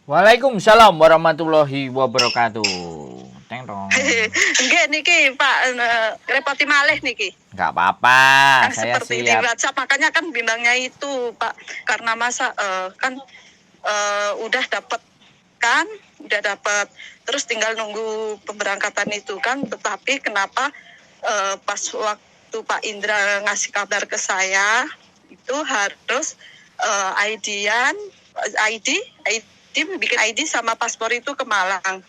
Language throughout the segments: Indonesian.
Waalaikumsalam warahmatullahi wabarakatuh. Teng tong. Nggih niki Pak, ngrepoti malih niki. Nggak apa-apa, Kan saya seperti di siap. WhatsApp, makanya kan bimbangnya itu Pak, karena masa kan udah dapat kan, udah dapat, terus tinggal nunggu pemberangkatan itu kan, tetapi kenapa pas waktu Pak Indra ngasih kabar ke saya itu harus ID-an, ID bikin ID sama paspor itu ke Malang.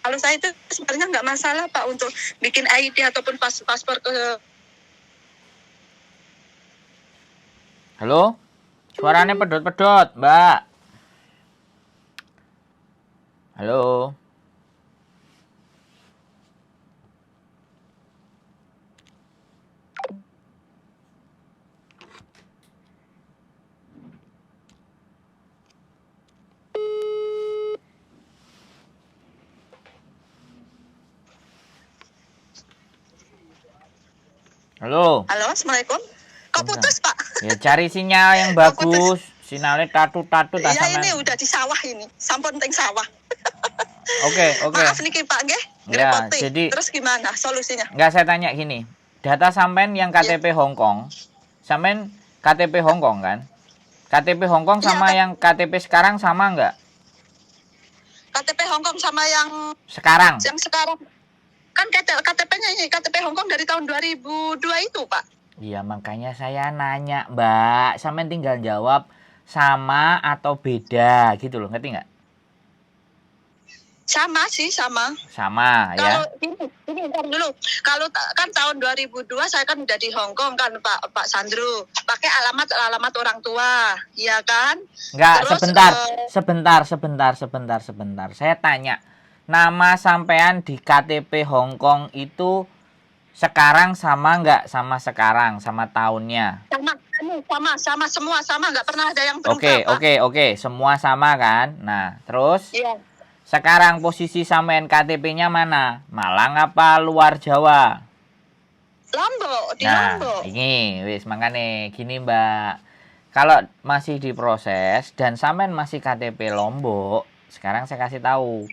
Kalau saya itu sebenarnya nggak masalah Pak untuk bikin ID ataupun paspor ke. Halo? Suaranya pedot-pedot, Mbak. Halo? Halo? Halo, Assalamualaikum. Kok putus Pak? Ya cari sinyal yang bagus. Sinyalnya tatut-tatut Ya asaman. ini udah di sawah ini, sampun teng sawah. Oke. Maaf niki Pak nggih, Ya, ngrepoti. jadi Terus gimana solusinya? nggak, saya tanya gini. Data sampean yang KTP Hong Kong, sampean KTP Hong Kong kan? KTP Hong Kong sama Iya, yang KTP sekarang sama nggak? KTP Hongkong sama yang Sekarang? sekarang. Kan KTP-nya ini KTP Hongkong dari tahun 2002 itu, Pak. Iya, makanya saya nanya, Mbak. Sampean tinggal jawab sama atau beda gitu loh, ngerti nggak? Sama sih, sama. Sama Kalau ya. ini ntar dulu. Kalau kan tahun 2002 saya kan udah di Hongkong kan Pak Sandro. Pakai alamat orang tua, iya kan? Nggak, Terus sebentar. Saya tanya, nama sampean di KTP Hong Kong itu sekarang sama nggak sama sekarang, sama tahunnya? sama semua sama, nggak pernah ada yang berubah, Pak. Oke. Semua sama kan? Nah, terus Iya. sekarang posisi sampean KTP-nya mana? Malang apa luar Jawa? Lombok, di Nah, Lombok. ini wis makanya gini Mbak. Kalau masih diproses dan sampean masih KTP Lombok, sekarang saya kasih tahu.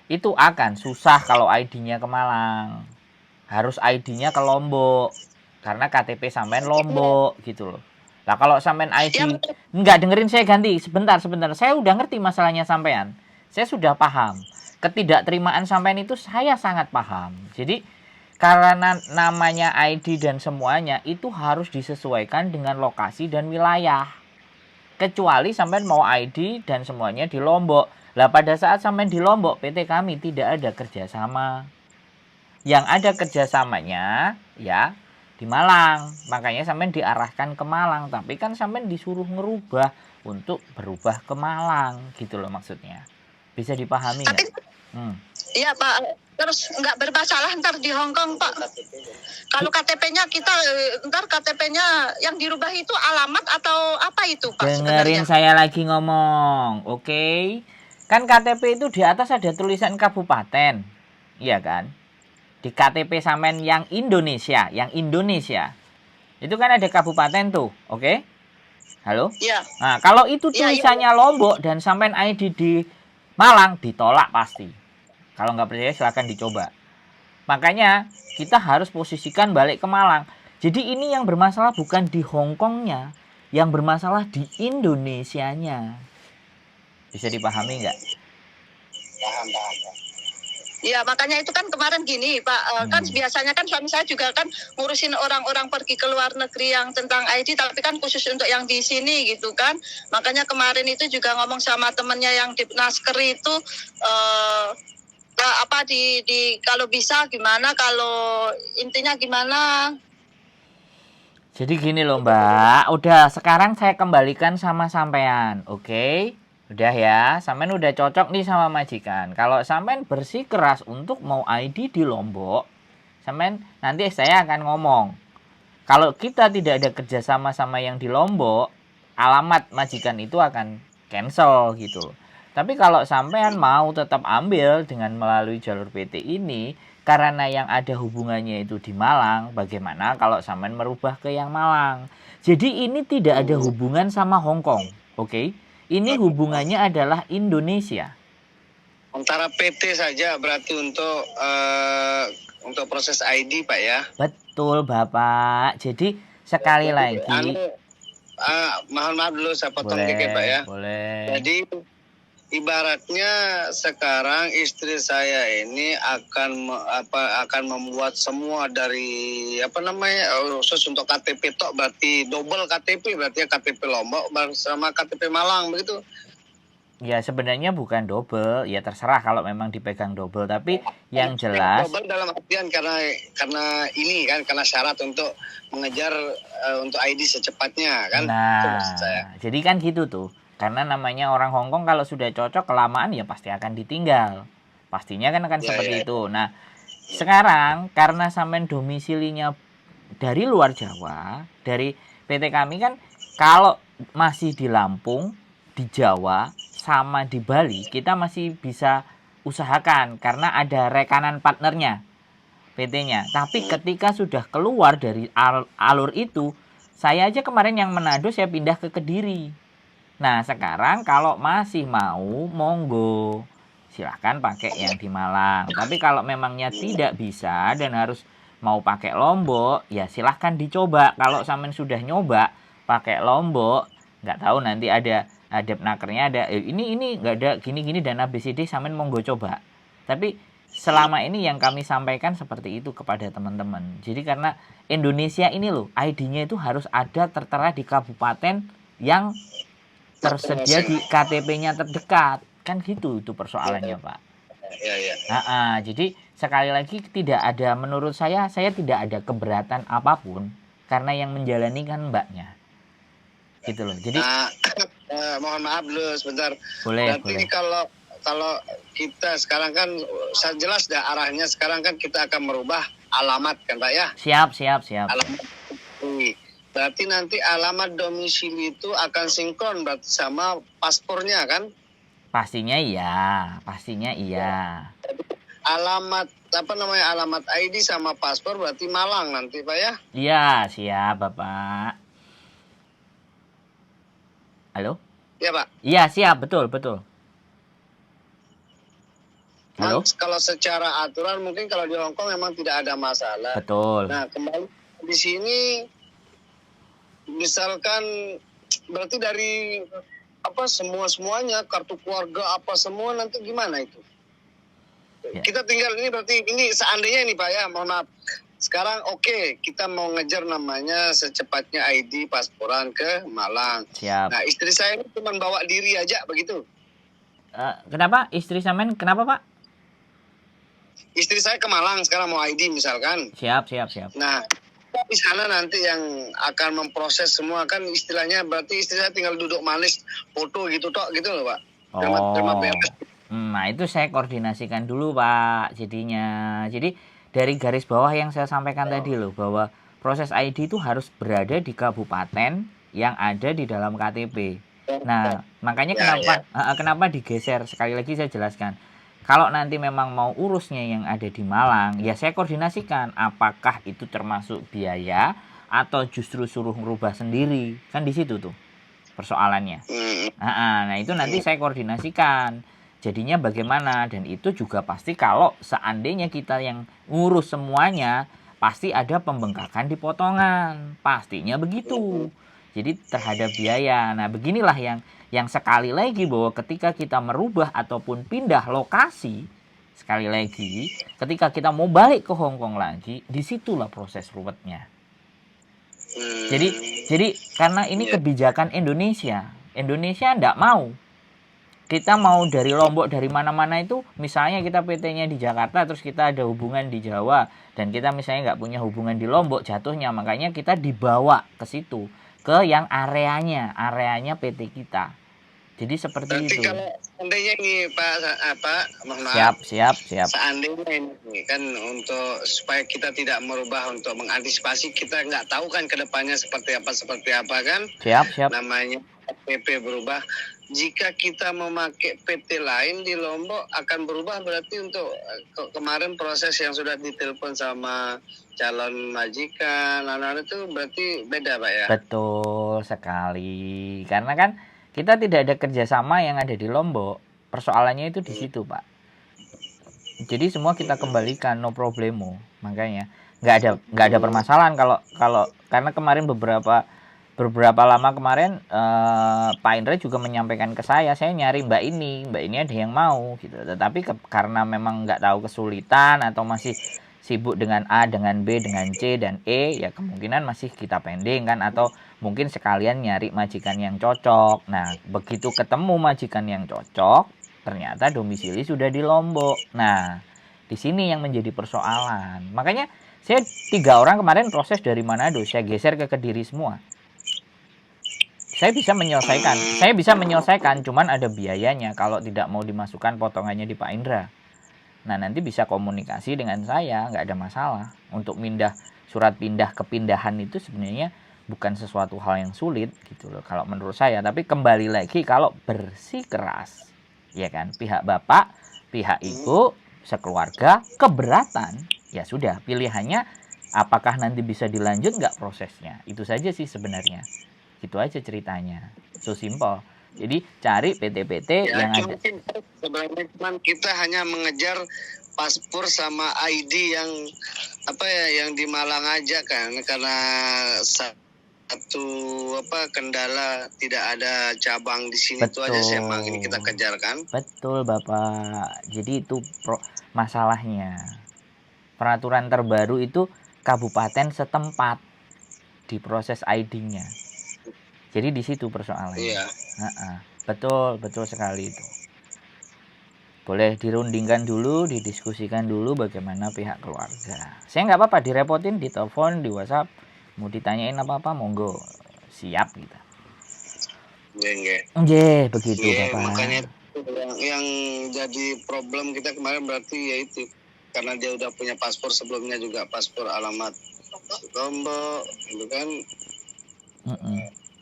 Itu akan susah kalau ID-nya ke Malang. Harus ID-nya ke Lombok. Karena KTP sampean Lombok gitu loh. Lah kalau sampean ID, enggak, dengerin saya ganti. Sebentar. Saya udah ngerti masalahnya sampean. Saya sudah paham. Ketidakterimaan sampean itu saya sangat paham. Jadi karena namanya ID dan semuanya itu harus disesuaikan dengan lokasi dan wilayah. Kecuali sampean mau ID dan semuanya di Lombok. Lah pada saat sampean di Lombok, PT kami tidak ada kerjasama. Yang ada kerjasamanya ya di Malang. Makanya sampean diarahkan ke Malang. Tapi kan sampean disuruh ngerubah untuk berubah ke Malang gitu loh maksudnya. Bisa dipahami nggak? Iya Pak, terus nggak bermasalah ntar di Hongkong Pak. Kalau KTP-nya kita, ntar KTP-nya yang dirubah itu alamat atau apa itu Pak Dengerin sebenarnya? saya lagi ngomong, oke? Kan KTP itu di atas ada tulisan kabupaten, iya kan? Di KTP sampean yang Indonesia, itu kan ada kabupaten tuh, oke? Halo? Iya. Nah, kalau itu tulisannya Lombok dan sampean ID di Malang, ditolak pasti. Kalau nggak percaya silahkan dicoba. Makanya kita harus posisikan balik ke Malang. Jadi ini yang bermasalah bukan di Hong Kongnya, yang bermasalah di Indonesianya. Bisa dipahami nggak? Paham. Ya makanya itu kan kemarin gini Pak, kan biasanya kan suami saya juga kan ngurusin orang-orang pergi ke luar negeri yang tentang ID, tapi kan khusus untuk yang di sini gitu kan. Makanya kemarin itu juga ngomong sama temennya yang di Nasker itu, kalau bisa gimana, kalau intinya gimana. Jadi gini loh Mbak, udah sekarang saya kembalikan sama sampean, oke? Udah ya, sampean udah cocok nih sama majikan. Kalau sampean bersikeras untuk mau ID di Lombok, sampean nanti saya akan ngomong. Kalau kita tidak ada kerjasama sama yang di Lombok, alamat majikan itu akan cancel gitu. Tapi kalau sampean mau tetap ambil dengan melalui jalur PT ini, karena yang ada hubungannya itu di Malang, bagaimana kalau sampean merubah ke yang Malang? Jadi ini tidak ada hubungan sama Hong Kong, oke? Ini hubungannya adalah Indonesia. Antara PT saja berarti untuk proses ID, Pak ya. Betul, Bapak. Jadi sekali lagi, mohon maaf dulu saya potong dikit, Pak ya. boleh. Jadi ibaratnya sekarang istri saya ini akan membuat semua dari khusus untuk KTP tok, berarti double KTP, berarti ya KTP Lombok sama KTP Malang begitu. Ya sebenarnya bukan double, ya terserah kalau memang dipegang double, tapi yang jelas double dalam artian karena ini kan karena syarat untuk mengejar untuk ID secepatnya kan. Nah, jadi kan gitu tuh. Karena namanya orang Hongkong kalau sudah cocok kelamaan ya pasti akan ditinggal. Pastinya kan akan seperti itu. Nah, sekarang karena sampean domisilinya dari luar Jawa, dari PT kami kan kalau masih di Lampung, di Jawa, sama di Bali, kita masih bisa usahakan karena ada rekanan partnernya PT-nya. Tapi ketika sudah keluar dari alur itu, saya aja kemarin yang Manado saya pindah ke Kediri. Nah sekarang kalau masih mau, monggo silahkan pakai yang di Malang. Tapi kalau memangnya tidak bisa dan harus mau pakai Lombok, ya silahkan dicoba. Kalau sampean sudah nyoba pakai Lombok, nggak tahu nanti ada nakernya ada ini nggak ada gini dan ABCD, sampean monggo coba. Tapi selama ini yang kami sampaikan seperti itu kepada teman-teman. Jadi karena Indonesia ini loh, ID-nya itu harus ada tertera di kabupaten yang tersedia di KTP-nya terdekat. Kan gitu itu persoalannya, Pak. Jadi sekali lagi tidak ada, menurut saya tidak ada keberatan apapun karena yang menjalani kan mbaknya. Gitu loh. Jadi mohon maaf dulu sebentar. Boleh. Kalau kita sekarang kan jelas dah arahnya sekarang kan kita akan merubah alamat kan Pak ya? Siap. Alamat. Berarti nanti alamat domisili itu akan sinkron berarti sama paspornya kan? Pastinya iya. Alamat alamat ID sama paspor berarti Malang nanti Pak ya? Iya, siap Bapak. Halo? Iya Pak. Iya siap, betul. Halo? Kalau secara aturan mungkin kalau di Hongkong memang tidak ada masalah. Betul. Nah kembali di sini, misalkan berarti dari semuanya kartu keluarga apa semua nanti gimana itu? Ya. Kita tinggal ini berarti ini seandainya ini Pak ya, mohon maaf. Sekarang kita mau ngejar namanya secepatnya ID pasporan ke Malang. Siap. Nah istri saya ini cuma bawa diri aja begitu. Kenapa? Istri sampean kenapa Pak? Istri saya ke Malang sekarang mau ID misalkan. Siap. Nah di sana nanti yang akan memproses semua kan istilahnya berarti istri saya tinggal duduk manis foto gitu loh Pak. Terima beres. Nah itu saya koordinasikan dulu Pak jadinya. Jadi dari garis bawah yang saya sampaikan tadi loh, bahwa proses ID itu harus berada di kabupaten yang ada di dalam KTP. Nah, makanya kenapa digeser? Sekali lagi saya jelaskan. Kalau nanti memang mau urusnya yang ada di Malang, ya saya koordinasikan apakah itu termasuk biaya atau justru suruh merubah sendiri. Kan di situ tuh persoalannya. Nah, itu nanti saya koordinasikan. Jadinya bagaimana, dan itu juga pasti kalau seandainya kita yang ngurus semuanya pasti ada pembengkakan di potongan, pastinya begitu. Jadi terhadap biaya. Nah beginilah yang sekali lagi bahwa ketika kita merubah ataupun pindah lokasi, sekali lagi ketika kita mau balik ke Hongkong lagi, disitulah proses ruwetnya. Jadi karena ini kebijakan Indonesia ndak mau. Kita mau dari Lombok, dari mana-mana itu, misalnya kita PT-nya di Jakarta, terus kita ada hubungan di Jawa, dan kita misalnya nggak punya hubungan di Lombok jatuhnya, makanya kita dibawa ke situ, ke yang areanya PT kita. Jadi seperti berarti itu. Kalau seandainya ini Pak, mohon maaf. Siap. Seandainya ini kan untuk supaya kita tidak merubah untuk mengantisipasi, kita nggak tahu kan kedepannya seperti apa kan? Siap. Namanya PP berubah. Jika kita memakai PT lain di Lombok akan berubah berarti untuk kemarin proses yang sudah ditelepon sama calon majikan, itu berarti beda Pak ya? Betul sekali. Karena kan Kita tidak ada kerjasama yang ada di Lombok. Persoalannya itu di situ, Pak. Jadi semua kita kembalikan, no problemo. Makanya nggak ada permasalahan kalau karena kemarin beberapa lama kemarin Pak Indra juga menyampaikan ke saya nyari mbak ini ada yang mau gitu. Tetapi karena memang nggak tahu kesulitan atau masih sibuk dengan A, dengan B, dengan C dan E, ya kemungkinan masih kita pending kan, atau mungkin sekalian nyari majikan yang cocok. Nah, begitu ketemu majikan yang cocok, ternyata domisili sudah di Lombok. Nah, di sini yang menjadi persoalan. Makanya saya 3 orang kemarin proses dari Manado, saya geser ke Kediri semua. Saya bisa menyelesaikan, cuman ada biayanya kalau tidak mau dimasukkan potongannya di Pak Indra. Nah, nanti bisa komunikasi dengan saya, nggak ada masalah. Untuk surat pindah kepindahan itu sebenarnya bukan sesuatu hal yang sulit gitu loh kalau menurut saya. Tapi kembali lagi kalau bersikeras, ya kan, pihak bapak, pihak ibu, sekeluarga keberatan, ya sudah, pilihannya apakah nanti bisa dilanjut nggak prosesnya. Itu saja sih sebenarnya. Itu aja ceritanya. So simple. Jadi cari PT-PT Ya, yang ada. sebenarnya kita hanya mengejar paspor sama ID yang di Malang aja kan, karena satu kendala tidak ada cabang di sini. Itu aja sih emang ini kita kejar kan. Betul Bapak. Jadi itu masalahnya. Peraturan terbaru itu kabupaten setempat di proses ID-nya. Jadi di situ persoalannya. Iya. Betul sekali itu. Boleh dirundingkan dulu, didiskusikan dulu bagaimana pihak keluarga. Saya nggak apa-apa direpotin, ditelepon, di WhatsApp, mau ditanyain apa-apa, monggo, siap kita. Nggih, begitu Bapak. Makanya yang jadi problem kita kemarin berarti yaitu karena dia udah punya paspor sebelumnya juga, paspor alamat Lombok, gitu kan.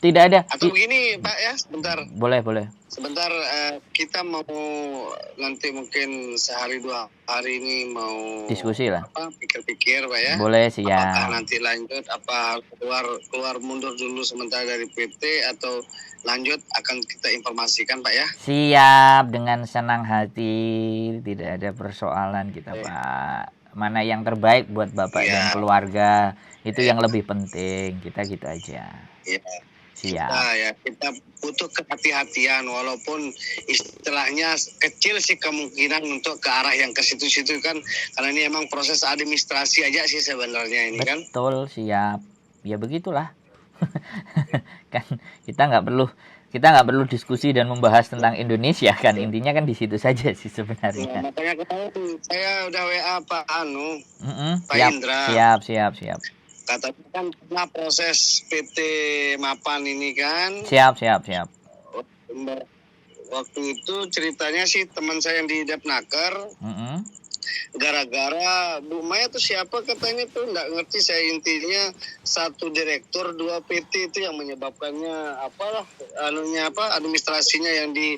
Tidak ada. Atau begini Pak ya, sebentar. Boleh. Sebentar, kita mau nanti mungkin sehari 2 hari ini mau diskusi lah. Pikir-pikir Pak ya. Boleh, siap. Apakah nanti lanjut, apa keluar mundur dulu sementara dari PT, atau lanjut akan kita informasikan Pak ya. Siap, dengan senang hati, tidak ada persoalan kita Pak. Mana yang terbaik buat Bapak dan keluarga, itu yang lebih penting. Kita gitu aja. Iya. Siap. Kita butuh kehati-hatian, walaupun istilahnya kecil sih kemungkinan untuk ke arah yang ke situ-situ kan, karena ini emang proses administrasi aja sih sebenarnya ini. Kan. Betul, siap. Ya begitulah. Kan kita nggak perlu diskusi dan membahas tentang Indonesia kan, intinya kan di situ saja sih sebenarnya. Makanya kemarin saya udah WA Pak Pak siap, Indra. Siap. Katanya kan pernah proses PT Mapan ini kan. Siap. Waktu itu ceritanya sih teman saya yang di Depnaker, gara-gara Bu Maya tuh siapa katanya tuh nggak ngerti saya, intinya 1 direktur 2 PT itu yang menyebabkannya administrasinya yang di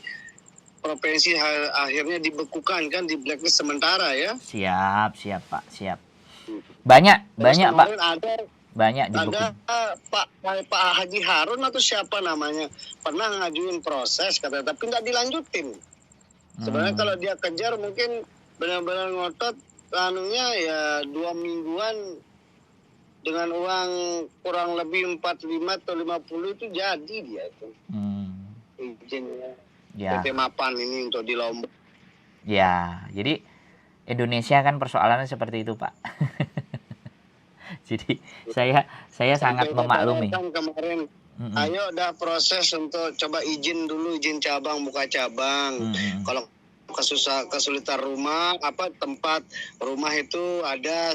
provinsi akhirnya dibekukan kan, di blacklist sementara ya. Siap Pak, siap. Banyak Pak. Banyak ada Pak Haji Harun atau siapa namanya pernah ngajuin proses katanya, tapi nggak dilanjutin. Sebenarnya kalau dia kejar mungkin benar-benar ngotot ya 2 mingguan dengan uang kurang lebih 45 atau 50 itu jadi dia itu izinnya PT Mapan ini untuk di Lombok. Ya, jadi Indonesia kan persoalannya seperti itu Pak. Jadi saya sangat memaklumi. Kemarin, ayo dah proses untuk coba izin dulu, izin cabang, buka cabang. Kalau kesulitan rumah, tempat rumah itu ada,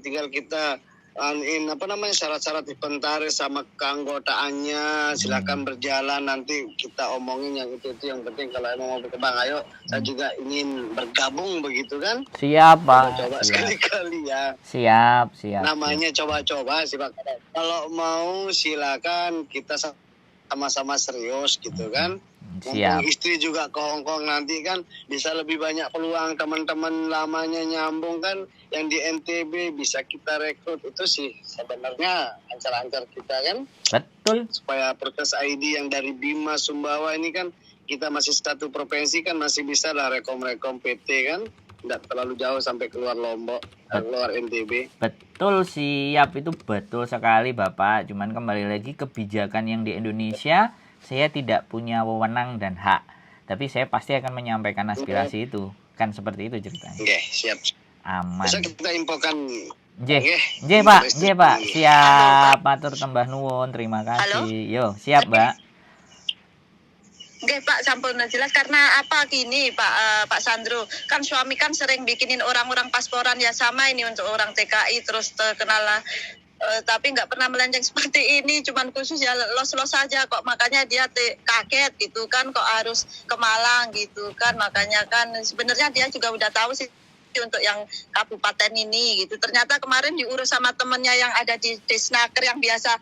tinggal kita syarat-syarat inventaris sama keanggotaannya, silakan berjalan, nanti kita omongin yang itu yang penting. Kalau emang mau berkembang, ayo saya juga ingin bergabung begitu kan. Siap Pak. Coba sekali-kali ya. Siap. Namanya coba-coba sih Pak. Kalau mau silakan kita sama-sama serius gitu kan. Siap. Mumpung istri juga ke Hong Kong nanti kan bisa lebih banyak peluang teman-teman lamanya nyambung kan, yang di NTB bisa kita rekrut. Itu sih sebenarnya ancar-ancar kita kan, Betul. supaya proses ID yang dari Bima Sumbawa ini kan kita masih satu provinsi kan, masih bisa lah rekom-rekom PT kan, tidak terlalu jauh sampai keluar Lombok, keluar NTB. Betul, siap, itu betul sekali Bapak. Cuman kembali lagi kebijakan yang di Indonesia, saya tidak punya wewenang dan hak. Tapi saya pasti akan menyampaikan aspirasi itu. Kan seperti itu ceritanya. Oke, siap. Aman. Bisa kita infokan. Nggih, Pak. Nggih, Pak. Siap, matur tembah nuwun. Terima kasih. Yo, siap, Mbak. Oke Pak, sampun jelas karena apa gini Pak Sandro, kan suami kan sering bikinin orang-orang pasporan ya, sama ini untuk orang TKI terus terkenal lah. Tapi nggak pernah melenceng seperti ini, cuman khusus ya los-los saja kok, makanya dia kaget gitu kan, kok harus ke Malang gitu kan, makanya kan sebenarnya dia juga udah tahu sih untuk yang kabupaten ini gitu. Ternyata kemarin diurus sama temennya yang ada di Desnaker yang biasa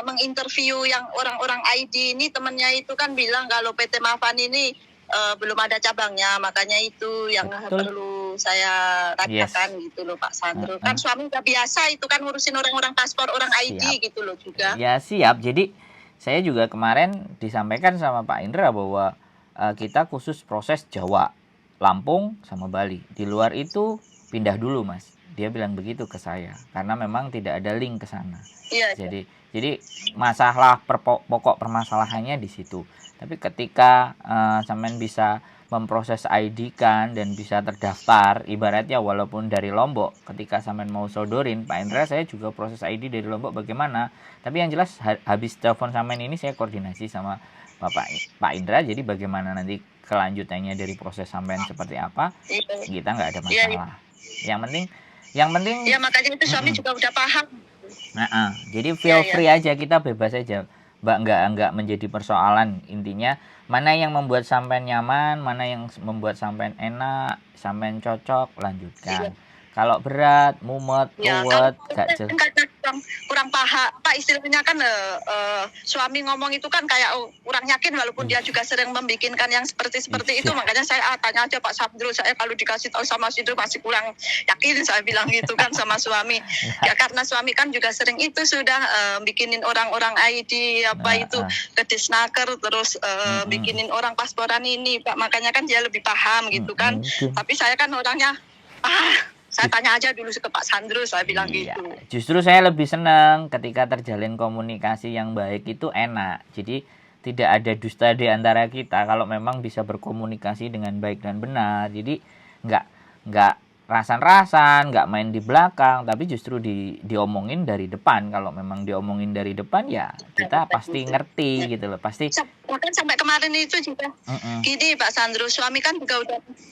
menginterview yang orang-orang ID ini, temennya itu kan bilang kalau PT Mafan ini belum ada cabangnya, makanya itu yang perlu saya katakan gitu loh Pak Sandro. Kan suami udah biasa itu kan ngurusin orang-orang paspor, orang ID gitu loh juga. Ya siap, jadi saya juga kemarin disampaikan sama Pak Indra bahwa kita khusus proses Jawa, Lampung sama Bali. Di luar itu pindah dulu Mas. Dia bilang begitu ke saya karena memang tidak ada link ke sana. Iya. Jadi masalah pokok permasalahannya di situ. Tapi ketika sampean bisa memproses ID kan dan bisa terdaftar, ibaratnya walaupun dari Lombok, ketika sampean mau sodorin, Pak Indra saya juga proses ID dari Lombok bagaimana. Tapi yang jelas habis telepon sampean ini saya koordinasi sama Pak Indra, jadi bagaimana nanti kelanjutannya dari proses sampean seperti apa, kita nggak ada masalah. Yang penting ya makanya itu suami juga udah paham. Jadi feel free aja, kita bebas aja Mbak, nggak menjadi persoalan. Intinya mana yang membuat sampean nyaman, mana yang membuat sampean enak, sampean cocok, lanjutkan. Kalau berat, mumet, ruwet, gak jelas. Kurang paham Pak, istilahnya kan suami ngomong itu kan kayak kurang yakin, walaupun dia juga sering membikinkan yang seperti itu. Makanya saya tanya aja Pak Sandro, saya kalau dikasih tahu sama Sidro masih kurang yakin, saya bilang gitu kan sama suami. Ya karena suami kan juga sering itu sudah bikinin orang-orang ID ke Desnaker, terus bikinin orang pasporan ini Pak, makanya kan dia lebih paham gitu kan. Tapi saya kan orangnya saya tanya aja dulu ke Pak Sandro, saya bilang gitu. Justru saya lebih senang ketika terjalin komunikasi yang baik, itu enak. Jadi tidak ada dusta di antara kita kalau memang bisa berkomunikasi dengan baik dan benar. Jadi nggak rasan-rasan, nggak main di belakang, tapi justru diomongin dari depan. Kalau memang diomongin dari depan ya kita pasti ngerti gitu loh, pasti. Bahkan sampai kemarin itu juga gini Pak Sandro, suami kan juga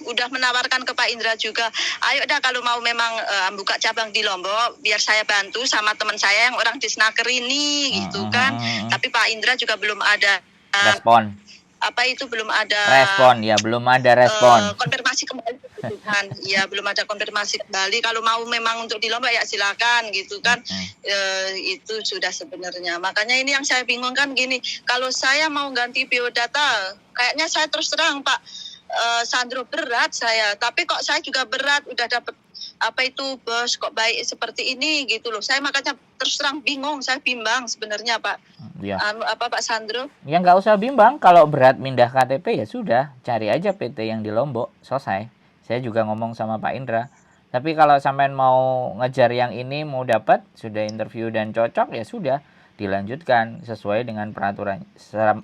udah menawarkan ke Pak Indra juga, ayo dah kalau mau memang buka cabang di Lombok, biar saya bantu sama teman saya yang orang Desnaker ini gitu kan. Tapi Pak Indra juga belum ada respon. Belum ada respon. Konfirmasi kembali kan. Ya belum ada konfirmasi kembali. Kalau mau memang untuk di Lombok ya silakan gitu kan. Itu sudah sebenarnya. Makanya ini yang saya bingung kan gini. Kalau saya mau ganti biodata, kayaknya saya terus terang Pak Sandro berat saya. Tapi kok saya juga berat, udah dapat bos kok baik seperti ini gitu loh. Saya makanya terus terang bingung, saya bimbang sebenarnya Pak. Pak Sandro? Ya nggak usah bimbang, kalau berat pindah KTP ya sudah, cari aja PT yang di Lombok, selesai. Saya juga ngomong sama Pak Indra. Tapi kalau sampean mau ngejar yang ini, mau dapat, sudah interview dan cocok ya sudah, dilanjutkan sesuai dengan peraturan,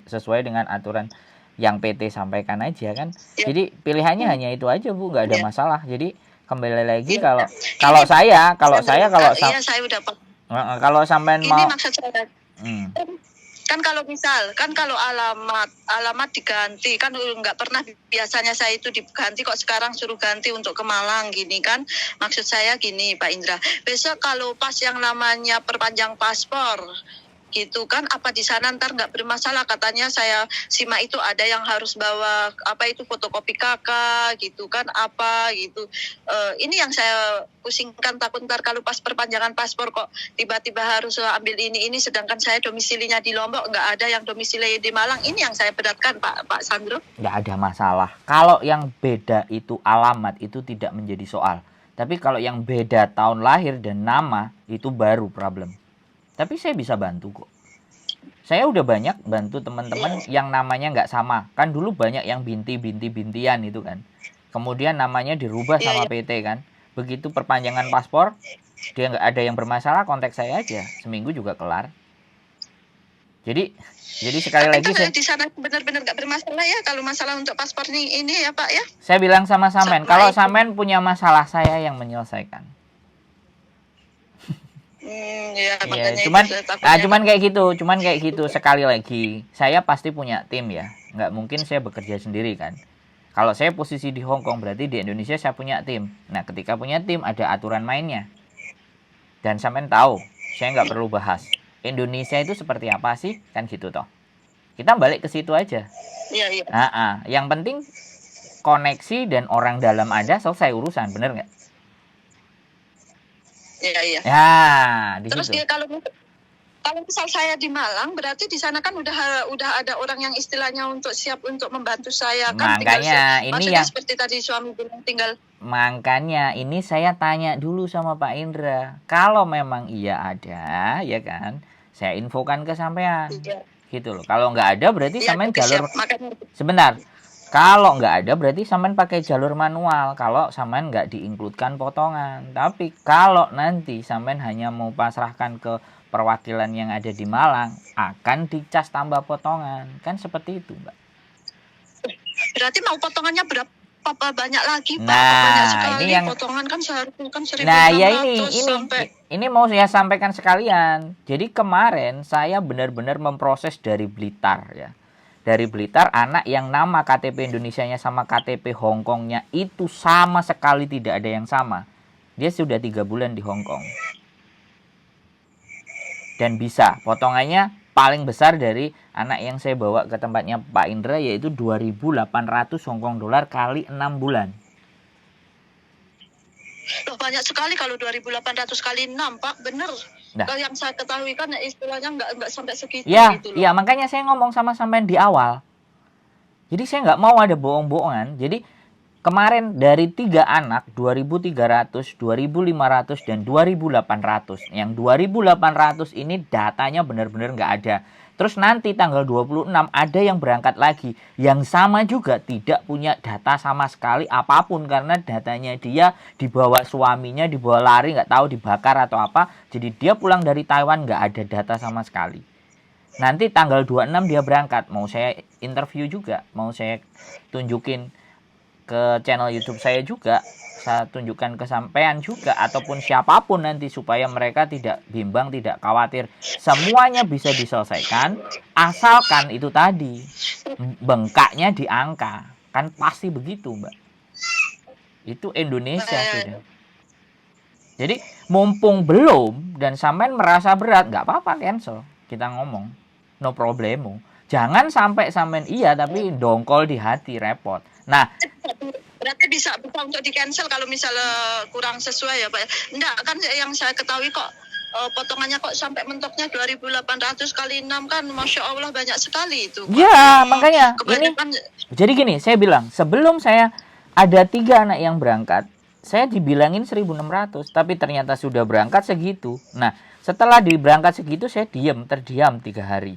sesuai dengan aturan yang PT sampaikan aja kan. Jadi pilihannya hanya itu aja Bu, nggak ada masalah. Jadi kembali lagi kalau saya sampean mau. Ini maksud saya. Kan kalau alamat diganti kan nggak pernah, biasanya saya itu diganti, kok sekarang suruh ganti untuk ke Malang gini kan. Maksud saya gini Pak Indra, besok kalau pas yang namanya perpanjang paspor gitu kan, apa di sana ntar nggak bermasalah, katanya saya simak itu ada yang harus bawa apa itu fotokopi kakak gitu kan, apa gitu. Ini yang saya pusingkan, takut ntar kalau pas perpanjangan paspor kok tiba-tiba harus ambil ini, sedangkan saya domisilinya di Lombok, nggak ada yang domisili di Malang. Ini yang saya beratkan Pak Sandro. Nggak ada masalah. Kalau yang beda itu alamat, itu tidak menjadi soal. Tapi kalau yang beda tahun lahir dan nama, itu baru problem. Tapi saya bisa bantu kok. Saya udah banyak bantu teman-teman yang namanya nggak sama. Kan dulu banyak yang binti-bintian itu kan. Kemudian namanya dirubah sama PT kan. Begitu perpanjangan paspor, dia nggak ada yang bermasalah, kontak saya aja. Seminggu juga kelar. Jadi sekali lagi di sana benar-benar nggak bermasalah ya kalau masalah untuk paspor ini ya Pak ya. Saya bilang sama Samen, kalau Samen punya masalah, saya yang menyelesaikan. Cuman kayak gitu. Sekali lagi, saya pasti punya tim ya. Nggak mungkin saya bekerja sendiri kan. Kalau saya posisi di Hong Kong, berarti di Indonesia saya punya tim. Nah, ketika punya tim, ada aturan mainnya. Dan Samen tahu, saya nggak perlu bahas. Indonesia itu seperti apa sih? Kan gitu toh. Kita balik ke situ aja. Iya. Yang penting koneksi dan orang dalam ada, selesai urusan, bener nggak? Iya. Ya, di terus situ. Kalau misal saya di Malang, berarti di sana kan udah ada orang yang istilahnya untuk siap untuk membantu saya kan. Makanya ini yang seperti tadi suami bilang tinggal. Makanya ini saya tanya dulu sama Pak Indra. Kalau memang iya ada, ya kan, saya infokan ke sampean. Iya. Gitu loh. Kalau nggak ada berarti sampean jalur. Sebentar. Kalau nggak ada berarti sampean pakai jalur manual. Kalau sampean nggak diinkludkan potongan. Tapi kalau nanti sampean hanya mau pasrahkan ke perwakilan yang ada di Malang, akan dicas tambah potongan. Kan seperti itu, Mbak. Berarti mau potongannya berapa banyak lagi, Pak? Nah, banyak sekali. ini yang potongan kan seharusnya kan 1.600 nah ya sampai. ini mau saya sampaikan sekalian. Jadi kemarin saya benar-benar memproses dari Blitar ya. Dari Blitar, anak yang nama KTP Indonesianya sama KTP Hongkongnya itu sama sekali tidak ada yang sama. Dia sudah 3 bulan di Hongkong. Dan bisa, potongannya paling besar dari anak yang saya bawa ke tempatnya Pak Indra, yaitu 2.800 Hongkong dolar kali 6 bulan. Loh, banyak sekali kalau 2.800 kali 6, Pak. Bener. Nah. Yang saya ketahui kan istilahnya nggak sampai segitu. Ya, gitu loh. Ya, makanya saya ngomong sama sampean di awal. Jadi saya nggak mau ada bohong-bohongan. Jadi kemarin dari 3 anak, 2.300, 2.500, dan 2.800. Yang 2.800 ini datanya benar-benar nggak ada. Terus nanti tanggal 26 ada yang berangkat lagi. Yang sama juga tidak punya data sama sekali apapun. Karena datanya dia dibawa suaminya, dibawa lari, nggak tahu dibakar atau apa. Jadi dia pulang dari Taiwan nggak ada data sama sekali. Nanti tanggal 26 dia berangkat. Mau saya interview juga. Mau saya tunjukin ke channel YouTube saya juga. Saya tunjukkan ke sampean juga, ataupun siapapun nanti, supaya mereka tidak bimbang, tidak khawatir. Semuanya bisa diselesaikan asalkan itu tadi, bengkaknya di angka. Kan pasti begitu, Mbak. Itu Indonesia sudah. Jadi mumpung belum dan sampean merasa berat, nggak apa-apa, cancel. Kita ngomong, no problemo. Jangan sampai sampean iya tapi dongkol di hati, repot. Nah, berarti bisa untuk di cancel kalau misalnya kurang sesuai ya Pak. Enggak kan, yang saya ketahui kok potongannya kok sampai mentoknya 2.800 kali 6 kan, Masya Allah banyak sekali itu. Ya, makanya ini. Jadi gini, saya bilang sebelum saya ada 3 anak yang berangkat, saya dibilangin 1.600, tapi ternyata sudah berangkat segitu. Nah, setelah diberangkat segitu saya terdiam 3 hari.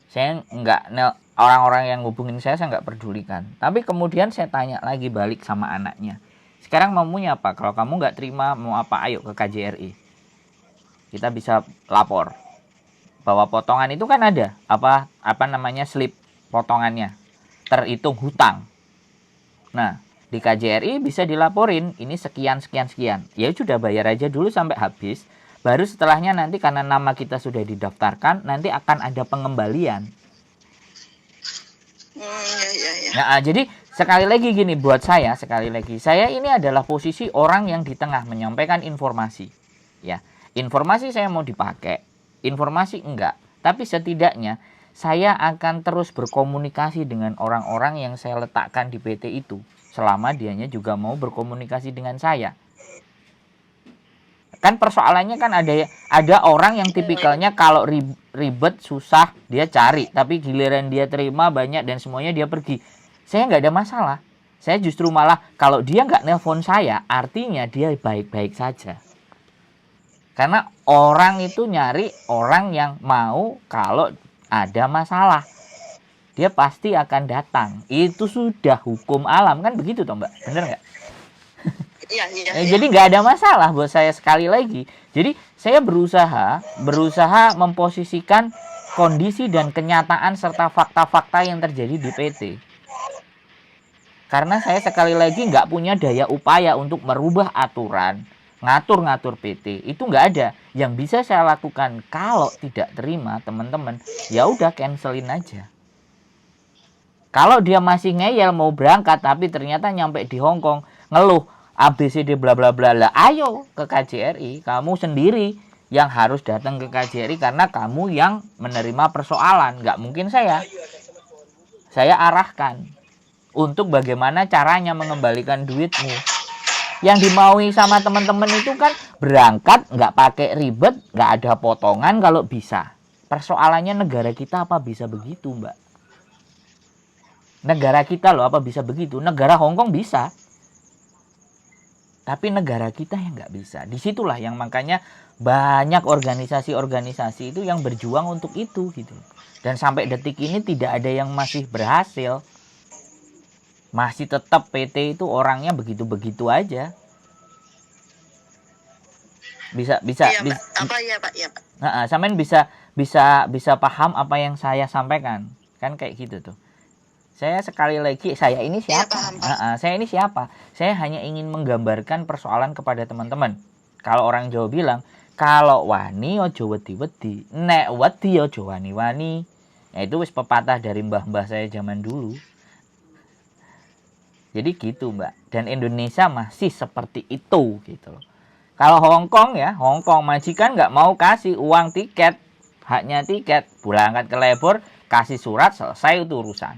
Saya nggak, orang-orang yang hubungin saya nggak pedulikan. Tapi kemudian saya tanya lagi balik sama anaknya. Sekarang maunya apa? Kalau kamu nggak terima, mau apa? Ayo ke KJRI. Kita bisa lapor. Bahwa potongan itu kan ada. Apa namanya, slip potongannya. Terhitung hutang. Nah, di KJRI bisa dilaporin. Ini sekian. Ya sudah, bayar aja dulu sampai habis. Baru setelahnya nanti karena nama kita sudah didaftarkan, nanti akan ada pengembalian. Nah, jadi sekali lagi gini, buat saya ini adalah posisi orang yang di tengah menyampaikan informasi. Ya, informasi saya mau dipakai, informasi enggak. Tapi setidaknya saya akan terus berkomunikasi dengan orang-orang yang saya letakkan di PT itu, selama dianya juga mau berkomunikasi dengan saya. Kan persoalannya kan ada orang yang tipikalnya kalau ribet, susah, dia cari. Tapi giliran dia terima banyak dan semuanya dia pergi. Saya nggak ada masalah. Saya justru malah kalau dia nggak nelpon saya, artinya dia baik-baik saja. Karena orang itu nyari orang yang mau kalau ada masalah. Dia pasti akan datang. Itu sudah hukum alam. Kan begitu toh Mbak? Bener nggak? Iya. Jadi nggak ada masalah buat saya sekali lagi. Jadi saya berusaha memposisikan kondisi dan kenyataan serta fakta-fakta yang terjadi di PT. Karena saya sekali lagi nggak punya daya upaya untuk merubah aturan, ngatur-ngatur PT. Itu nggak ada. Yang bisa saya lakukan kalau tidak terima teman-teman, ya udah cancelin aja. Kalau dia masih ngeyel mau berangkat tapi ternyata nyampe di Hong Kong ngeluh ABCD bla bla bla lah, ayo ke KJRI, kamu sendiri yang harus datang ke KJRI karena kamu yang menerima persoalan, nggak mungkin saya arahkan untuk bagaimana caranya mengembalikan duitmu. Yang dimaui sama teman-teman itu kan berangkat nggak pakai ribet, nggak ada potongan kalau bisa. Persoalannya negara kita apa bisa begitu, Mbak? Negara kita loh apa bisa begitu? Negara Hong Kong bisa. Tapi negara kita yang nggak bisa. Disitulah yang makanya banyak organisasi-organisasi itu yang berjuang untuk itu gitu. Dan sampai detik ini tidak ada yang masih berhasil. Masih tetap PT itu orangnya begitu-begitu aja. Bisa. Iya, Pak. Apa ya, Pak? Ya, Pak. Sampean bisa paham apa yang saya sampaikan. Kan kayak gitu tuh. Saya sekali lagi, saya ini siapa? Saya ini siapa? Saya hanya ingin menggambarkan persoalan kepada teman-teman. Kalau orang Jawa bilang, kalau wani ojo wedi-wedi, nek wedi ojo wani-wani. Ya itu wis pepatah dari mbah-mbah saya zaman dulu. Jadi gitu Mbak. Dan Indonesia masih seperti itu gitu loh. Kalau Hong Kong ya, Hong Kong majikan nggak mau kasih uang tiket, haknya tiket, berangkat ke Lebor, kasih surat, selesai itu urusan.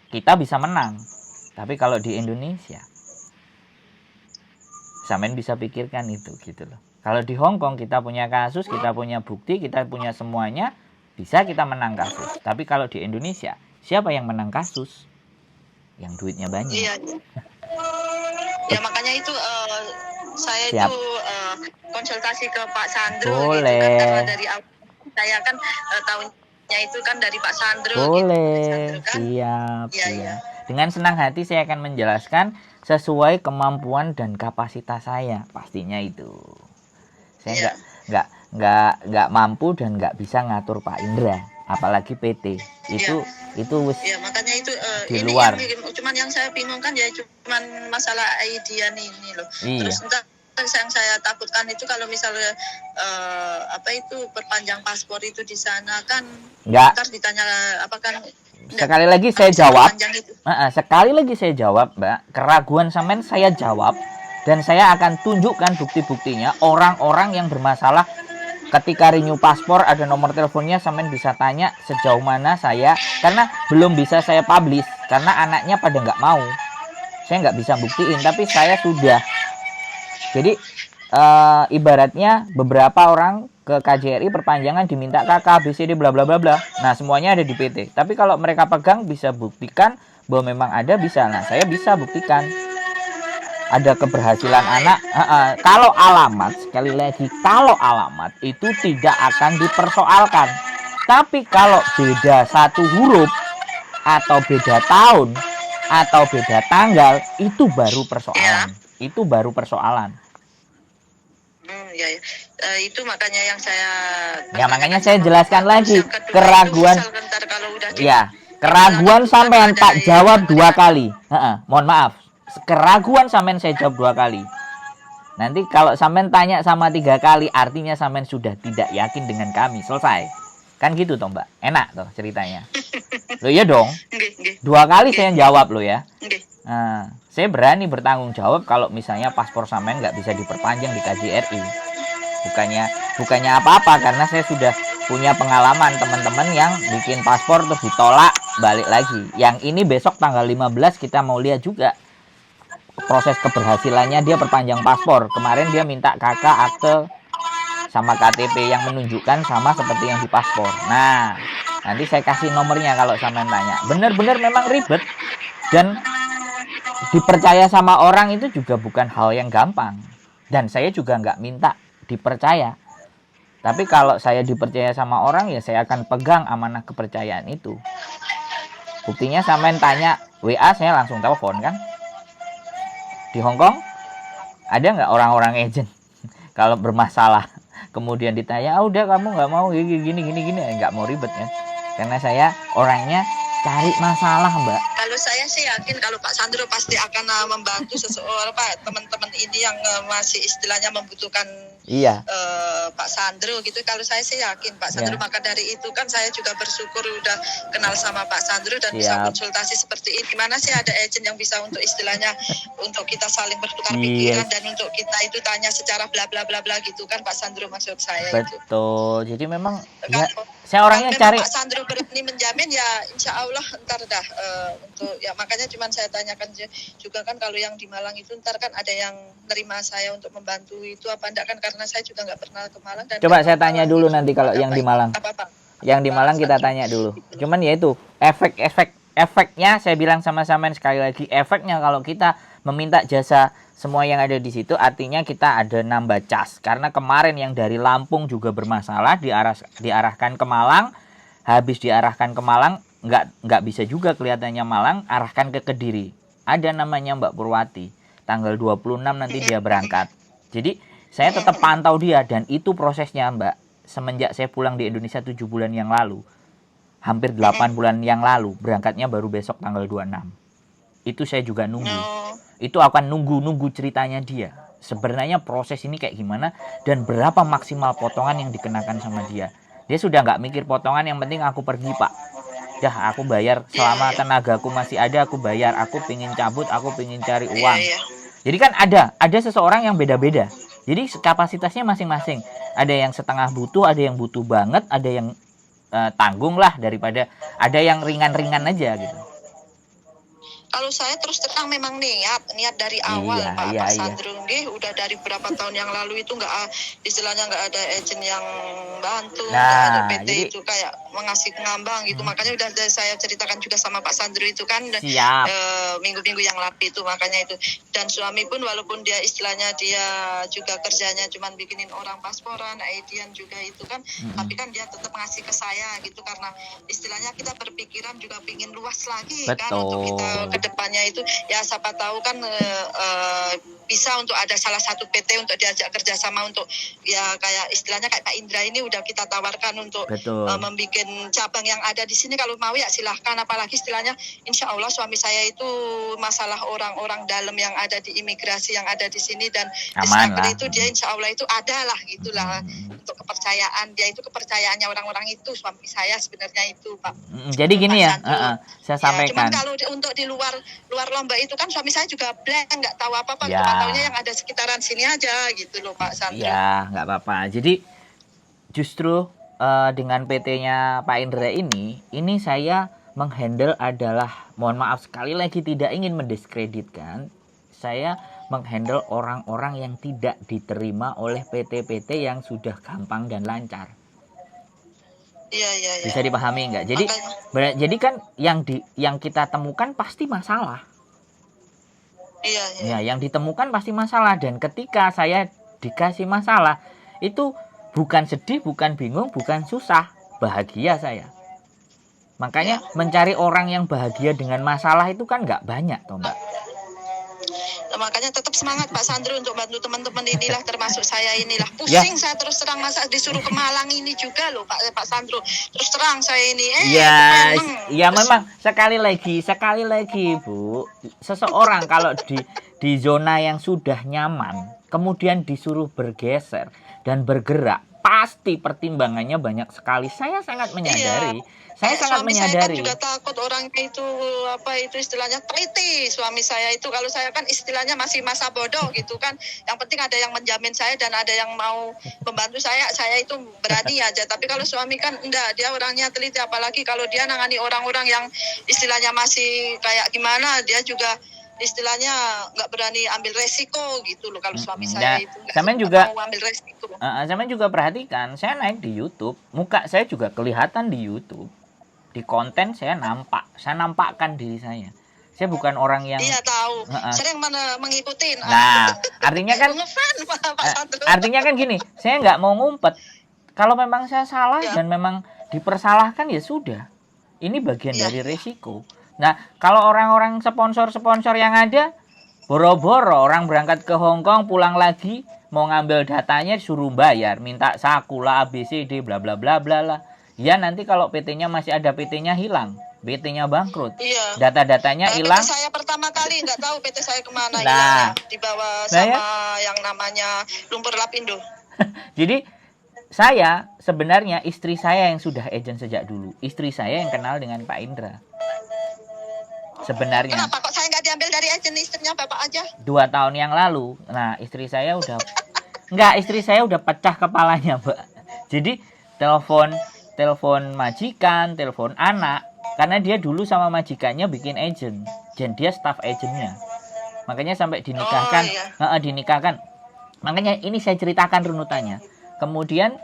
Kita bisa menang. Tapi kalau di Indonesia, sampean bisa pikirkan itu gitu loh. Kalau di Hong Kong kita punya kasus, kita punya bukti, kita punya semuanya, bisa kita menang kasus. Tapi kalau di Indonesia, siapa yang menang kasus? Yang duitnya banyak. Iya. Ya makanya itu saya Siap. itu konsultasi ke Pak Sandro. Boleh. Gitu kan, karena dari awal saya kan tahunnya itu kan dari Pak Sandro. Boleh. Gitu, Sandro, kan? Siap. Iya. Dengan senang hati saya akan menjelaskan sesuai kemampuan dan kapasitas saya, pastinya itu. Saya nggak mampu dan nggak bisa ngatur Pak Indra, apalagi PT. Itu wis. Ya makanya itu di ini luar. cuman yang saya bingung kan ya cuman masalah IDN ini loh. Iya. Terus yang saya takutkan itu kalau misalnya perpanjang paspor itu di sana kan ntar ditanya apa kan. Sekali lagi saya jawab. Sekali lagi saya jawab, Mbak. Keraguan sampean saya jawab dan saya akan tunjukkan bukti-buktinya. Orang-orang yang bermasalah ketika renew paspor ada nomor teleponnya, sampean bisa tanya sejauh mana saya, karena belum bisa saya publish karena anaknya pada nggak mau. Saya nggak bisa buktiin, tapi saya sudah. Jadi ibaratnya beberapa orang ke KJRI perpanjangan diminta KK, BCD bla bla bla bla. Nah, semuanya ada di PT. Tapi kalau mereka pegang bisa buktikan bahwa memang ada, bisa. Nah, saya bisa buktikan ada keberhasilan anak. Kalau alamat, sekali lagi, kalau alamat itu tidak akan dipersoalkan. Tapi kalau beda satu huruf atau beda tahun atau beda tanggal, itu baru persoalan. Itu baru persoalan. Itu makanya yang saya. Ya makanya saya jelaskan lagi keraguan. Keraguan sampean tak jawab 2 kali. Mohon maaf. Keraguan sampean saya jawab 2 kali. Nanti kalau sampean tanya sama 3 kali, artinya sampean sudah tidak yakin dengan kami. Selesai. Kan gitu toh Mbak. Enak toh ceritanya. Loh iya dong. 2 kali saya jawab loh ya. Nah, saya berani bertanggung jawab kalau misalnya paspor sampean nggak bisa diperpanjang di KJRI. Bukannya apa-apa, karena saya punya pengalaman teman-teman yang bikin paspor terus ditolak balik lagi. Yang ini besok tanggal 15 kita mau lihat juga proses keberhasilannya dia perpanjang paspor. Kemarin dia minta KK, akte, sama KTP yang menunjukkan sama seperti yang di paspor. Nah, nanti saya kasih nomornya kalau sampean tanya. Bener-bener memang ribet. Dan dipercaya sama orang itu juga bukan hal yang gampang. Dan saya juga nggak minta dipercaya. Tapi kalau saya dipercaya sama orang, ya saya akan pegang amanah kepercayaan itu. Buktinya sampean tanya WA, saya langsung telepon kan. Di Hong Kong ada nggak orang-orang agent kalau bermasalah kemudian ditanya, udah kamu nggak mau gini nggak mau ribet kan, karena saya orangnya cari masalah, Mbak. Kalau saya sih yakin kalau Pak Sandro pasti akan membantu seseorang, Pak, teman-teman ini yang masih istilahnya membutuhkan Iya. Pak Sandro gitu. Kalau saya sih yakin Pak Sandro, maka dari itu kan saya juga bersyukur udah kenal sama Pak Sandro dan bisa konsultasi seperti ini. Gimana sih ada agent yang bisa untuk istilahnya untuk kita saling bertukar pikiran dan untuk kita itu tanya secara bla bla bla bla gitu kan Pak Sandro, maksud saya. Betul. Jadi memang ya, saya orangnya cari. Pak Sandro berani menjamin ya insya Allah ntar dah untuk ya makanya cuman saya tanyakan juga kan kalau yang di Malang itu ntar kan ada yang nerima saya untuk membantu itu apa enggak kan, karena saya juga nggak pernah ke Malang. Dan coba saya tanya dulu nanti kalau yang di Malang. Yang di Malang kita tanya dulu. Cuman ya itu efeknya saya bilang sama-sama sekali lagi, efeknya kalau kita meminta jasa semua yang ada di situ artinya kita ada nambah cas. Karena kemarin yang dari Lampung juga bermasalah diarahkan ke Malang, habis diarahkan ke Malang nggak bisa juga kelihatannya Malang, arahkan ke Kediri. Ada namanya Mbak Purwati, tanggal 26 nanti dia berangkat. Jadi saya tetap pantau dia dan itu prosesnya Mbak. Semenjak saya pulang di Indonesia 7 bulan yang lalu, hampir 8 bulan yang lalu, berangkatnya baru besok tanggal 26. Itu saya juga nunggu. Itu akan nunggu ceritanya dia. Sebenarnya proses ini kayak gimana dan berapa maksimal potongan yang dikenakan sama dia. Dia sudah nggak mikir potongan, yang penting aku pergi Pak. Dah aku bayar selama tenagaku masih ada, aku bayar. Aku pingin cabut, aku pingin cari uang. Jadi kan ada seseorang yang beda-beda. Jadi kapasitasnya masing-masing. Ada yang setengah butuh, ada yang butuh banget, ada yang tanggung lah daripada ada yang ringan-ringan aja gitu. Kalau saya terus terang memang niat dari awal Pak Sandro udah dari berapa tahun yang lalu itu istilahnya nggak ada agent yang bantu, ada PT jadi, itu kayak mengasih ngambang gitu. Makanya udah saya ceritakan juga sama Pak Sandro itu kan minggu-minggu yang lalu itu, makanya itu. Dan suami pun walaupun dia istilahnya dia juga kerjanya cuman bikinin orang pasporan, IDan juga itu kan, tapi kan dia tetap ngasih ke saya gitu karena istilahnya kita berpikiran juga pingin luas lagi. Betul. Kan untuk kita kedepannya itu ya siapa tahu kan bisa untuk ada salah satu PT untuk diajak kerjasama untuk ya kayak istilahnya kayak Pak Indra ini udah kita tawarkan untuk membuat cabang yang ada di sini. Kalau mau ya silahkan, apalagi istilahnya insya Allah suami saya itu masalah orang-orang dalam yang ada di imigrasi yang ada di sini dan discovery itu dia insya Allah itu ada lah gitulah untuk kepercayaan dia itu, kepercayaannya orang-orang itu suami saya sebenarnya itu Pak. Jadi gini ya, saya sampaikan. Cuman kalau untuk di luar lomba itu kan suami saya juga blank, nggak tahu apa-apa, cuma taunya yang ada sekitaran sini aja gitu loh Pak Sandro. Ya nggak apa-apa. Jadi justru dengan PT-nya Pak Indra ini saya menghandle adalah, mohon maaf sekali lagi tidak ingin mendiskreditkan, saya menghandle orang-orang yang tidak diterima oleh PT-PT yang sudah gampang dan lancar. Iya. Bisa dipahami nggak? Jadi kan yang kita temukan pasti masalah. Iya. Ya, yang ditemukan pasti masalah, dan ketika saya dikasih masalah itu bukan sedih, bukan bingung, bukan susah, bahagia saya. Makanya mencari orang yang bahagia dengan masalah itu kan nggak banyak toh Mbak. Makanya tetap semangat Pak Sandro untuk bantu teman-teman inilah, termasuk saya inilah. Pusing saya terus terang, masa disuruh ke Malang ini juga loh Pak Sandro. Terus terang saya ini. Ya memang sekali lagi Bu, seseorang kalau di zona yang sudah nyaman, kemudian disuruh bergeser dan bergerak, pasti pertimbangannya banyak sekali. Saya sangat menyadari. Saya sangat suami saya kan menyadari. juga takut orangnya itu apa itu istilahnya teliti. Suami saya itu kalau saya kan istilahnya masih masa bodoh gitu kan. Yang penting ada yang menjamin saya dan ada yang mau membantu saya itu berani aja. Tapi kalau suami kan enggak, dia orangnya teliti, apalagi kalau dia nangani orang-orang yang istilahnya masih kayak gimana, dia juga istilahnya nggak berani ambil resiko gitu loh. Kalau suami saya itu Sampean juga mau ambil resiko. Sampean juga perhatikan, saya naik di YouTube, muka saya juga kelihatan di YouTube. Di konten saya nampakkan diri saya. Saya bukan orang yang Iya tahu, sering mengikuti. Nah, artinya kan ngefans Pak Sandro. artinya kan gini, saya nggak mau ngumpet. Kalau memang saya salah dan memang dipersalahkan ya sudah. Ini bagian dari resiko. Nah, kalau orang-orang sponsor-sponsor yang ada, boro-boro orang berangkat ke Hong Kong, pulang lagi, mau ngambil datanya suruh bayar, minta saku lah, ABCD, bla bla bla bla lah. Ya nanti kalau PT-nya masih ada, PT-nya hilang, PT-nya bangkrut, data-datanya hilang. PT saya pertama kali nggak tahu PT saya kemana, nah, dibawa sama yang namanya Lumpur Lapindo. Jadi saya sebenarnya istri saya yang sudah agent sejak dulu. Istri saya yang kenal dengan Pak Indra. Sebenarnya. Kenapa kok saya nggak diambil dari agent istrinya Bapak aja? 2 tahun yang lalu. Nah, istri saya udah istri saya udah pecah kepalanya, Mbak. Jadi telepon majikan, telepon anak, karena dia dulu sama majikannya bikin agent, dan dia staff agentnya. Makanya sampai dinikahkan, dinikahkan. Makanya ini saya ceritakan runutannya. Kemudian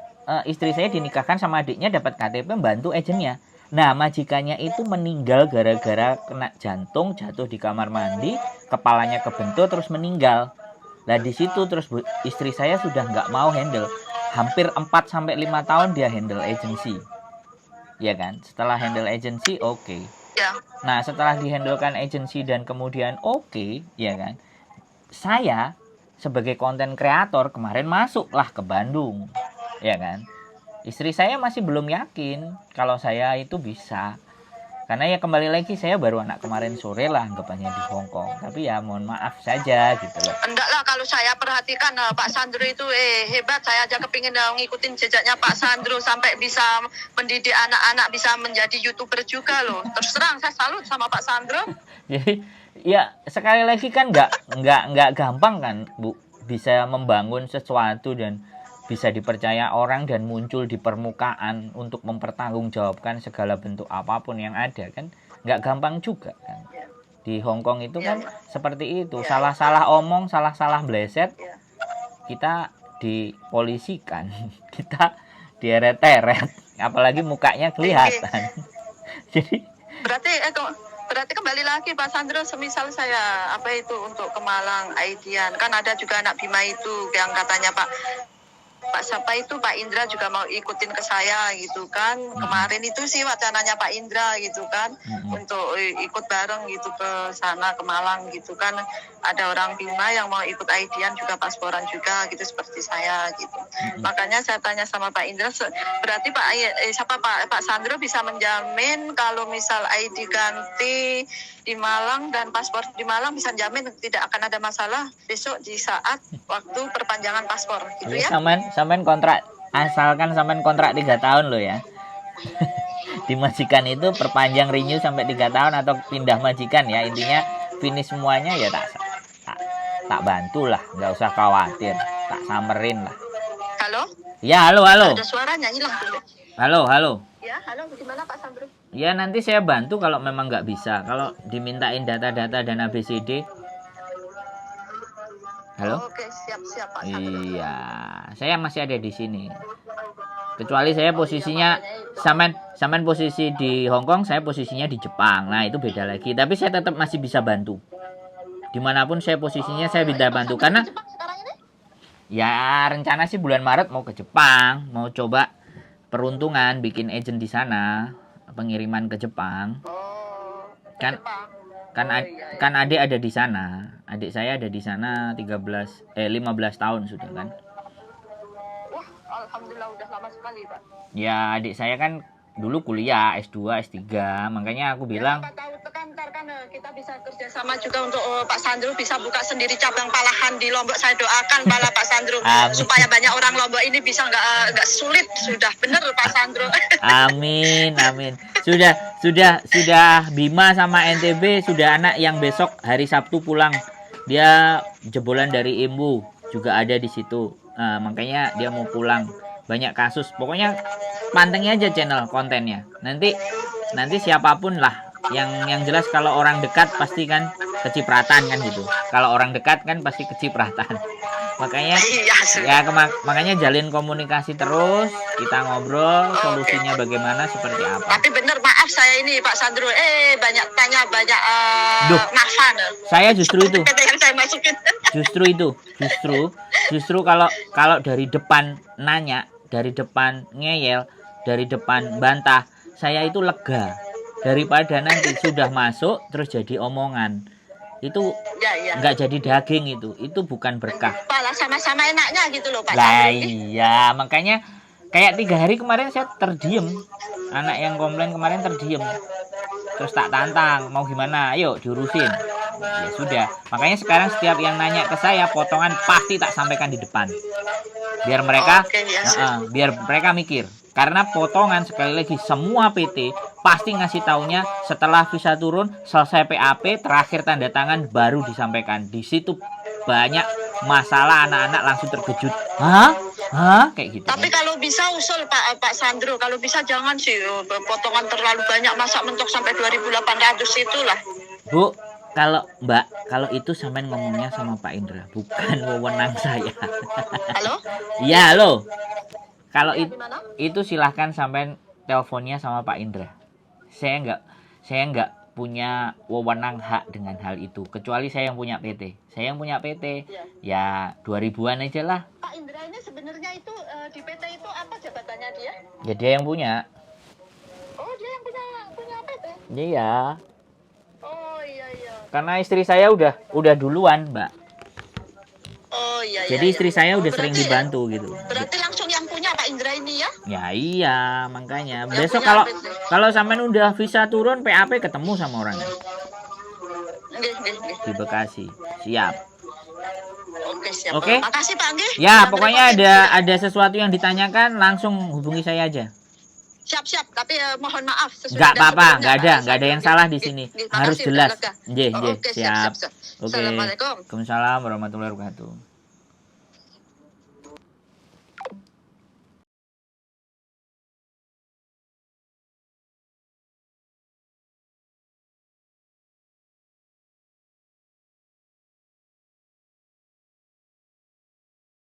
istri saya dinikahkan sama adiknya, dapat KTP, membantu agentnya. Nah, majikannya itu meninggal gara-gara kena jantung, jatuh di kamar mandi, kepalanya kebentur terus meninggal. Nah, di situ terus istri saya sudah nggak mau handle. Hampir 4-5 tahun dia handle agency. Ya kan? Setelah handle agency, oke. Ya. Nah, setelah dihandlekan agency dan kemudian oke, ya kan? Saya sebagai konten kreator kemarin masuklah ke Bandung. Ya kan? Istri saya masih belum yakin kalau saya itu bisa. Karena ya kembali lagi, saya baru anak kemarin sore lah anggapannya di Hong Kong. Tapi ya mohon maaf saja gitu loh. Enggak lah, kalau saya perhatikan Pak Sandro itu hebat. Saya aja kepingin ngikutin jejaknya Pak Sandro sampai bisa mendidik anak-anak bisa menjadi YouTuber juga loh. Terus terang saya salut sama Pak Sandro. Jadi ya sekali lagi kan nggak gampang kan Bu, bisa membangun sesuatu dan bisa dipercaya orang dan muncul di permukaan untuk mempertanggungjawabkan segala bentuk apapun yang ada kan, nggak gampang juga kan. Di Hong Kong itu kan seperti itu, salah-salah omong, salah-salah bleset, kita dipolisikan, kita dieret-eret, apalagi mukanya kelihatan. Jadi berarti kembali lagi Pak Sandro, semisal saya untuk ke Malang, Aidian, kan ada juga anak Bima itu yang katanya Pak Indra juga mau ikutin ke saya gitu kan. Kemarin itu sih wacananya Pak Indra gitu kan, untuk ikut bareng gitu ke sana, ke Malang gitu kan. Ada orang Bima yang mau ikut Aidian juga, pasporan juga gitu seperti saya gitu. Makanya saya tanya sama Pak Indra, berarti Pak Sandro bisa menjamin kalau misal ID ganti di Malang dan paspor di Malang, bisa jamin tidak akan ada masalah besok di saat waktu perpanjangan paspor gitu ya. Sampean kontrak, asalkan sampean kontrak 3 tahun loh ya. Di majikan itu perpanjang renew sampai 3 tahun atau pindah majikan ya, intinya finish semuanya ya tak bantu lah, nggak usah khawatir, tak samerin lah. Halo? Ya, halo. Ada suaranya hilang tuh. Halo. Ya, halo, gimana Pak Sandro? Ya nanti saya bantu kalau memang nggak bisa, kalau dimintain data-data dan ABCD. Halo? Oke, siap Pak Sandro. Iya, saya masih ada di sini. Kecuali saya posisinya sampean posisi di Hong Kong, saya posisinya di Jepang. Nah, itu beda lagi. Tapi saya tetap masih bisa bantu. Dimanapun saya posisinya, saya bisa bantu. Karena ya rencana sih bulan Maret mau ke Jepang, mau coba peruntungan bikin agent di sana, pengiriman ke Jepang. Kan adik ada di sana. Adik saya ada di sana 15 tahun sudah kan. Wah, alhamdulillah udah lama sekali, Pak. Ya, adik saya kan dulu kuliah S2, S3, makanya aku bilang ya, tahu ntar kan kita bisa kerjasama juga untuk Pak Sandro bisa buka sendiri cabang Palahan di Lombok. Saya doakan pala Pak Sandro supaya banyak orang Lombok ini bisa nggak sulit. Sudah bener Pak Sandro. Amin, amin. Sudah Bima sama NTB sudah anak yang besok hari Sabtu pulang. Dia jebolan dari Imbu juga ada di situ. Nah, makanya dia mau pulang. Banyak kasus. Pokoknya pantengin aja channel kontennya. Nanti siapapun lah yang jelas kalau orang dekat pasti kan kecipratan kan gitu. Kalau orang dekat kan pasti kecipratan. Makanya makanya jalin komunikasi terus, kita ngobrol solusinya bagaimana seperti apa. Tapi bener maaf saya ini Pak Sandro banyak tanya banyak nafan. Saya justru itu. Yang saya masukin. Justru kalau dari depan nanya, dari depan ngeyel, dari depan bantah, saya itu lega daripada nanti sudah masuk terus jadi omongan. Itu nggak jadi daging, itu bukan berkah. Pala sama-sama enaknya gitu loh Pak. Lah iya, makanya kayak 3 hari kemarin saya terdiam. Anak yang komplain kemarin terdiam. Terus tak tantang, mau gimana? Ayo diurusin. Ya sudah. Makanya sekarang setiap yang nanya ke saya potongan pasti tak sampaikan di depan. Biar mereka biar mereka mikir. Karena potongan sekali lagi semua PT pasti ngasih taunya setelah visa turun, selesai PAP, terakhir tanda tangan baru disampaikan. Di situ banyak masalah, anak-anak langsung terkejut. Hah? Kayak gitu. Tapi kalau bisa usul Pak Sandro, kalau bisa jangan sih potongan terlalu banyak, masa mentok sampai 2.800 itulah. Bu, kalau itu sampean ngomongnya sama Pak Indra, bukan wewenang saya. Halo? Iya, halo. Kalau Ya, itu silahkan sampean teleponnya sama Pak Indra. Saya nggak punya wewenang hak dengan hal itu, kecuali saya yang punya PT. Saya yang punya PT, ya 2000-an aja lah. Pak Indra ini sebenarnya itu di PT itu apa jabatannya dia? Ya dia yang punya. Oh, dia yang punya PT. Iya. Oh iya. Karena istri saya udah duluan, Mbak. Oh iya. Jadi istri saya udah sering berarti dibantu gitu. Berarti langsung yang punya Pak Indra ini ya? Ya iya, makanya Yang besok punya kalau sampean udah visa turun PAP ketemu sama orangnya Nggih. di Bekasi. Siap. Oke, siap. Oke. Makasih Pak Anggi. Ya, pokoknya ada sesuatu yang ditanyakan langsung hubungi saya aja. Siap, tapi mohon maaf Enggak apa-apa, enggak ada yang salah di sini. Harus jelas. Nggih, Oke, siap. siap. Oke. Assalamualaikum. Waalaikumsalam warahmatullahi wabarakatuh.